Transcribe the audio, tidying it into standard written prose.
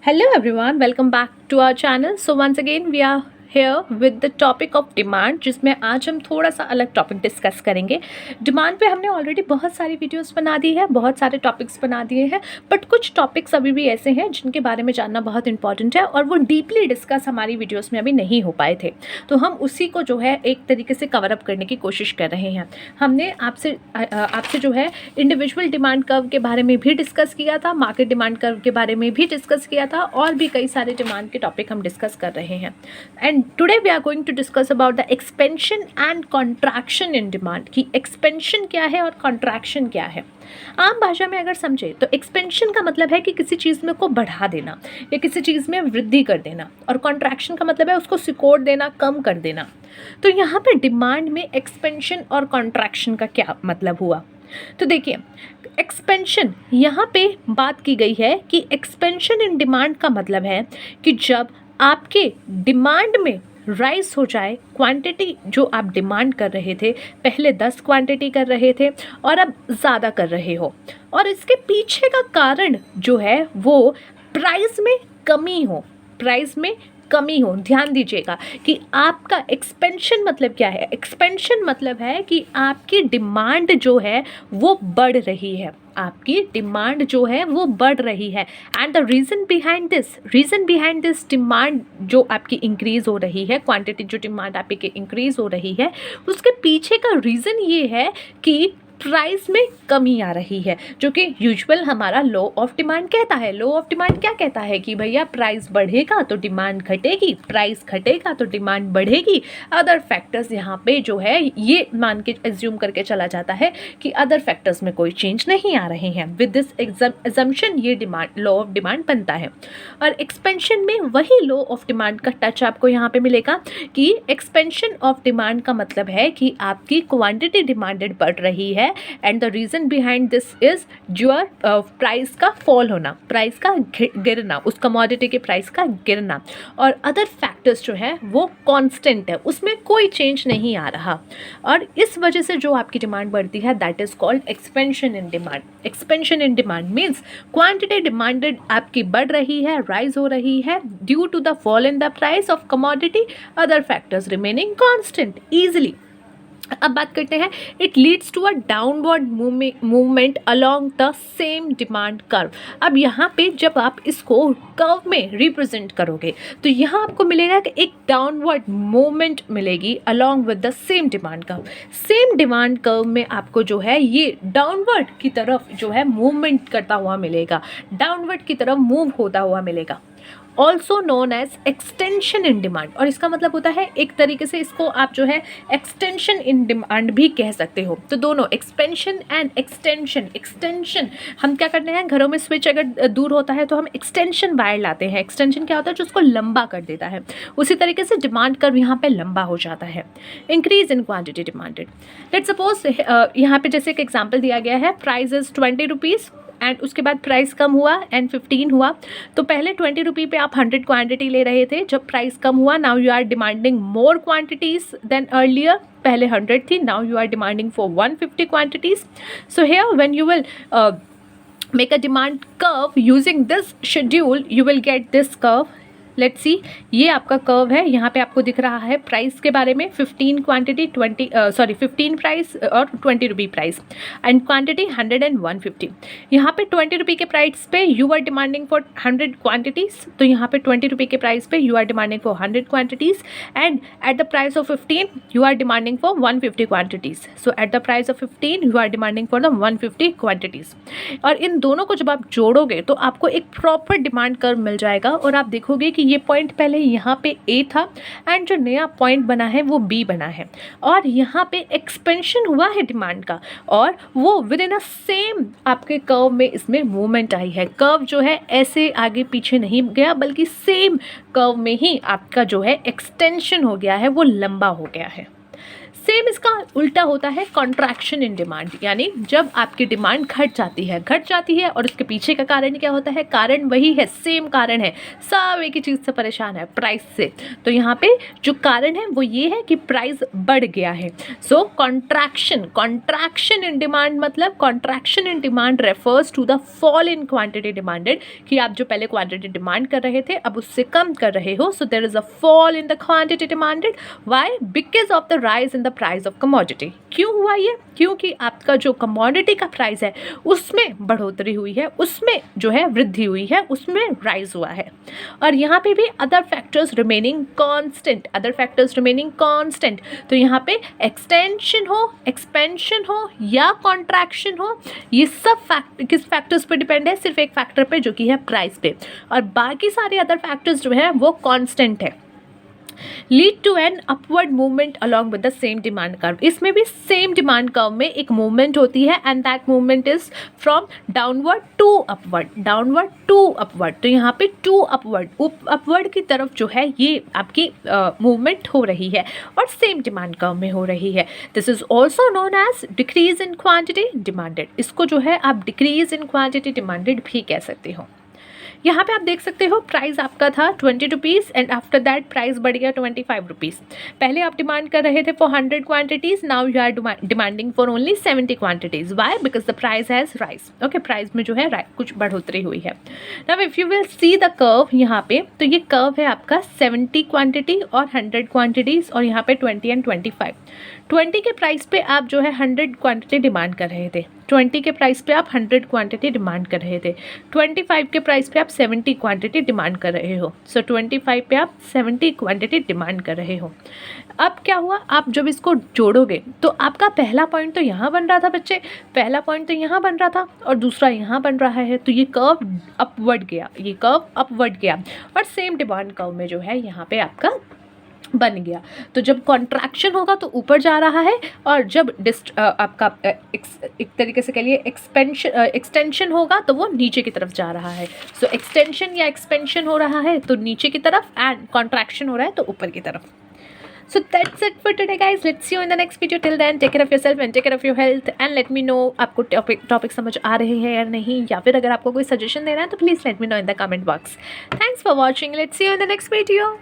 Hello everyone, welcome back to our channel. So once again we are here with the topic of demand, जिसमें आज हम थोड़ा सा अलग टॉपिक डिस्कस करेंगे. डिमांड पे हमने ऑलरेडी बहुत सारी वीडियोस बना दी है, बहुत सारे टॉपिक्स बना दिए हैं, बट कुछ टॉपिक्स अभी भी ऐसे हैं जिनके बारे में जानना बहुत इंपॉर्टेंट है और वो डीपली डिस्कस हमारी वीडियोस में अभी नहीं हो पाए थे. तो हम उसी को जो है एक तरीके से कवर अप करने की कोशिश कर रहे हैं. हमने आपसे जो है इंडिविजुअल डिमांड कर्व के बारे में भी डिस्कस किया था, मार्केट डिमांड कर्व के बारे में भी डिस्कस किया था और भी कई सारे डिमांड के टॉपिक हम डिस्कस कर रहे हैं. And today we are going to discuss about the expansion and contraction in demand. कि एक्सपेंशन क्या है और कॉन्ट्रैक्शन क्या है. आम भाषा में अगर समझे तो एक्सपेंशन का मतलब है कि किसी चीज़ में को बढ़ा देना या किसी चीज़ में वृद्धि कर देना, और कॉन्ट्रैक्शन का मतलब है उसको सिकोड़ देना, कम कर देना. तो यहाँ पे डिमांड में एक्सपेंशन और कॉन्ट्रैक्शन का क्या मतलब हुआ. तो देखिए, एक्सपेंशन यहाँ पे बात की गई है कि एक्सपेंशन इन डिमांड का मतलब है कि जब आपके डिमांड में राइज हो जाए, क्वांटिटी जो आप डिमांड कर रहे थे, पहले 10 क्वांटिटी कर रहे थे और अब ज़्यादा कर रहे हो, और इसके पीछे का कारण जो है वो प्राइस में कमी हो. प्राइस में कमी हो. ध्यान दीजिएगा कि आपका एक्सपेंशन मतलब क्या है. एक्सपेंशन मतलब है कि आपकी डिमांड जो है वो बढ़ रही है. आपकी डिमांड जो है वो बढ़ रही है. And the reason behind this demand जो आपकी इंक्रीज़ हो रही है, क्वांटिटी जो डिमांड आपकी इंक्रीज़ हो रही है, उसके पीछे का रीज़न ये है कि प्राइस में कमी आ रही है, जो कि यूजुअल हमारा लॉ ऑफ डिमांड कहता है. लॉ ऑफ डिमांड क्या कहता है कि भैया प्राइस बढ़ेगा तो डिमांड घटेगी, प्राइस घटेगा तो डिमांड बढ़ेगी. अदर फैक्टर्स यहाँ पे जो है ये मान के एज्यूम करके चला जाता है कि अदर फैक्टर्स में कोई चेंज नहीं आ रहे हैं. विद दिस एजम्पशन ये डिमांड लॉ ऑफ डिमांड बनता है. और एक्सपेंशन में वही लॉ ऑफ डिमांड का टच आपको यहाँ पे मिलेगा कि एक्सपेंशन ऑफ डिमांड का मतलब है कि आपकी क्वांटिटी डिमांडेड बढ़ रही है, and the reason behind this is your price का फॉल होना, प्राइस का गिरना, उस कमोडिटी के प्राइस का गिरना. और अदर फैक्टर्स जो है वो कांस्टेंट है, उसमें कोई चेंज नहीं आ रहा, और इस वजह से जो आपकी डिमांड बढ़ती है that is called expansion in demand. Expansion in demand means quantity demanded आपकी बढ़ रही है, राइज हो रही है due to the fall in the price of commodity, other factors remaining constant easily. अब बात करते हैं, it leads to a downward movement along the same demand curve. अब यहाँ पे जब आप इसको कर्व में रिप्रेजेंट करोगे तो यहाँ आपको मिलेगा कि एक डाउनवर्ड मूवमेंट मिलेगी along with the same demand curve. Same demand curve में आपको जो है ये डाउनवर्ड की तरफ जो है मूवमेंट करता हुआ मिलेगा, डाउनवर्ड की तरफ मूव होता हुआ मिलेगा. Also known as extension in demand. और इसका मतलब होता है एक तरीके से इसको आप जो है एक्सटेंशन इन डिमांड भी कह सकते हो. तो दोनों एक्सपेंशन एंड एक्सटेंशन हम क्या करते हैं, घरों में स्विच अगर दूर होता है तो हम एक्सटेंशन वायर लाते हैं. एक्सटेंशन क्या होता है, जो उसको लंबा कर देता है. उसी तरीके से डिमांड कर्व यहाँ पे लंबा हो जाता है. Increase in quantity demanded. Let suppose यहाँ पे जैसे एक एग्जाम्पल दिया गया है, प्राइस इज 20 रुपीज़ एंड उसके बाद प्राइस कम हुआ एंड 15 हुआ. तो पहले 20 रुपये पे आप 100 क्वांटिटी ले रहे थे, जब प्राइस कम हुआ now you are demanding more quantities than earlier. पहले 100 थी, now you are demanding for 150 quantities. So here when you will make a demand curve using this schedule, you will get this curve. Let's see, ये आपका curve है. यहाँ पे आपको दिख रहा है प्राइस के बारे में 15 क्वांटिटी 15 प्राइस और 20 rupee price, and quantity 100 and 150. यहाँ पे 20 रुपी के प्राइस पे you are demanding for 100 quantities. तो यहाँ पे 20 रुपी के प्राइस पे you are demanding for 100 quantities, and at the price of 15 you are demanding for 150 quantities. So at the price of 15 you are demanding for the 150 quantities. और इन दोनों को जब आप जोड़ोगे तो आपको एक प्रॉपर डिमांड कर्व मिल जाएगा, और आप देखोगे कि ये पॉइंट पहले यहाँ पे ए था एंड जो नया पॉइंट बना है वो बी बना है, और यहाँ पे एक्सपेंशन हुआ है डिमांड का, और वो विद इन अ सेम आपके कर्व में इसमें मूवमेंट आई है. कर्व जो है ऐसे आगे पीछे नहीं गया, बल्कि सेम कर्व में ही आपका जो है एक्सटेंशन हो गया है, वो लंबा हो गया है. सेम इसका उल्टा होता है कॉन्ट्रैक्शन इन डिमांड, यानी जब आपकी डिमांड घट जाती है और उसके पीछे का कारण क्या होता है, कारण वही है, सेम कारण है, सब एक ही चीज़ से परेशान है, प्राइस से। तो यहाँ पे जो कारण है वो ये है कि प्राइस बढ़ गया है। सो कॉन्ट्रैक्शन इन डिमांड मतलब contraction in demand refers to the fall in quantity demanded, कि आप जो पहले क्वांटिटी डिमांड कर रहे थे अब उससे कम कर रहे हो। So there is a fall in the quantity demanded. Why? Because of the rise in the price of commodity. क्यों हुआ ये? क्योंकि आपका जो कमोडिटी का प्राइस है उसमें बढ़ोतरी हुई है, उसमें जो है वृद्धि हुई है, उसमें राइज हुआ है। और यहाँ पे भी अदर फैक्टर्स रिमेनिंग कांस्टेंट, तो यहाँ पे एक्सटेंशन हो, एक्सपेंशन हो या कॉन्ट्रैक्शन हो, ये सब किस फैक्टर्स पे डिपेंड है? सिर्फ एक फैक्टर पे, जो कि है प्राइस पे, और बाकी सारे अदर फैक्टर्स जो है वो कांस्टेंट है। Lead to an upward movement along with the same demand curve. इसमें भी सेम डिमांड कर्व में एक मूवमेंट होती है and that movement is from downward to upward. तो यहाँ पे टू अपवर्ड की तरफ जो है ये आपकी मूवमेंट हो रही है और सेम डिमांड कर्व में हो रही है। This is also known as decrease in quantity demanded. इसको जो है आप डिक्रीज इन क्वांटिटी डिमांडेड भी कह सकते हो। यहाँ पे आप देख सकते हो प्राइस आपका था 20 rupees and after that price बढ़ गया 25 रुपीज़। पहले आप डिमांड कर रहे थे for 100 quantities, now you are demanding for only 70 quantities. Why? Because the price has rise. Okay, price में जो है कुछ बढ़ोतरी हुई है। Now if you will see the curve यहाँ पे, तो ये कर्व है आपका 70 क्वांटिटी और 100 क्वांटिटीज़, और यहाँ पे 20 एंड 25। 20 के प्राइस पे आप जो है 100 क्वांटिटी डिमांड कर रहे थे, 20 के प्राइस पे आप 100 क्वांटिटी डिमांड कर रहे थे, 25 के प्राइस पे आप 70 क्वांटिटी डिमांड कर रहे हो। सो 25 पे आप 70 क्वांटिटी डिमांड कर रहे हो। अब क्या हुआ, आप जब इसको जोड़ोगे तो आपका पहला पॉइंट तो यहाँ बन रहा था बच्चे, पहला पॉइंट तो यहाँ बन रहा था और दूसरा यहाँ बन रहा है, तो ये कर्व अपवर्ड गया, और सेम डिमांड कर्व में जो है यहाँ पे आपका बन गया। तो जब कॉन्ट्रैक्शन होगा तो ऊपर जा रहा है, और जब आपका एक तरीके से कह लिए एक्सटेंशन होगा तो वो नीचे की तरफ जा रहा है। सो एक्सटेंशन या एक्सपेंशन हो रहा है तो नीचे की तरफ, एंड कॉन्ट्रैक्शन हो रहा है तो ऊपर की तरफ। So that's it for today guys. Let's see you in the next video. Till then, take care of yourself and take care of your health, and let me know आपको topic समझ आ रहे हैं या नहीं, या फिर अगर आपको कोई सजेशन देना है तो please let me know in the comment box. Thanks for watching. Let's see you in the next video.